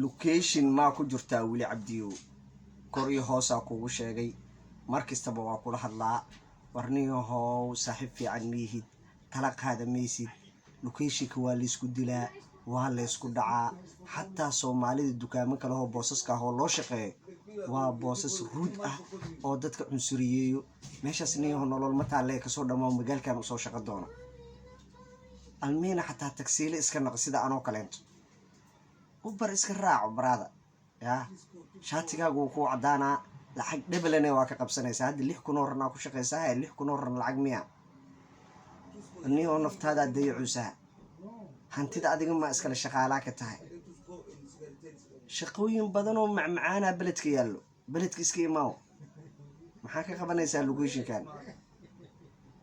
location ma ku jirtaa wili cabdiyo koriyo hoosa kugu sheegay markastaba waa kula hadlaa warniyo hoow saaxiib fiican miihid talaqaada meesid locationka waa la isku dilaa waa la isku dhacaa xataa Soomaalida dukaamo kale oo boosaska ah oo loo shaqeeyo waa boosas ruud ah oo dadka cunsuriyeeyo meeshaas niyo nolol ma taale ka soo dhamaa magaalkan u soo shaqo doono almeena xataa taksiile iska naqsida anoo kaleento ubar iska raaco barada ya shaatigaagu ku cadaana lacag dhabalane waa ka qabsanaysaa hadda 6 kun oo rana ku shaqeysaa 6 kun oo ran lacag miya niyo naftaada dayacuusa hantida adiga ma iskala shaqaalaa ka tahay shaqooyin badan oo macmacaana beledka yaallo beledka iska imaaw maxaa ka qabanaysaa locationkan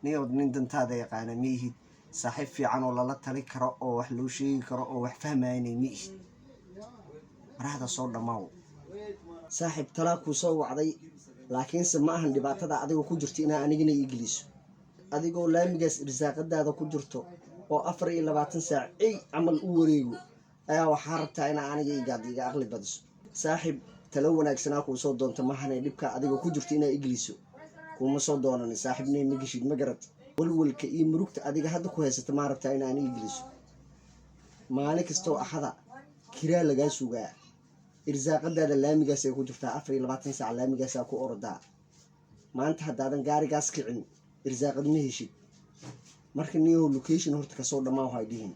niyo nin dantaada yaqaana miihid saaxiib fiican oo lala tali karo oo wax loo sheegi karo oo wax fahmaynay miihid marada soo dhamaaw saaxiib talaa ku soo wacday laakiinse ma ahan dhibaatada adiga ku jirto inaa anigina igiliiso adigoo laamigaas irsaaqadaada ku jirto oo 24 saac ay amal u wareego ayaa waxa rabtaa in aniga iga aqli badiso saaxiib talo wanaagsanaa ku soo doonto ma hanay dhibka adiga ku jirto inaa igiliiso kuma soo doonan saaxiibnay magashid ma garad walwalka iyo murugta adiga hadda ku haysato ma rabtaa in aniga igiliiso maalin kasto axada kiraa laga sugaa irsaaqadaada laamigaas ay ku jirtaa 24 saac laamigaas ku ordaa maanta hadaadan gaarigaas kicin irsaaqad ma heshid marka niyo location horta ka soo dhamaa waxay dhihin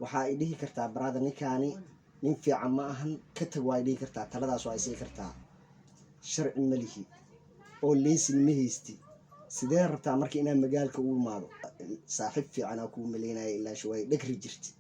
waxa ay dhihi kartaa barada ninkaani nin fiican ma ahan ka tag way dhihi kartaa taladaas waa isii kartaa sharci malihi oo leesin ma haysti sidee rabtaa markii inaan magaalka u imaado saaxiib fiican ku maleynay ilaa shaway dhagri jirti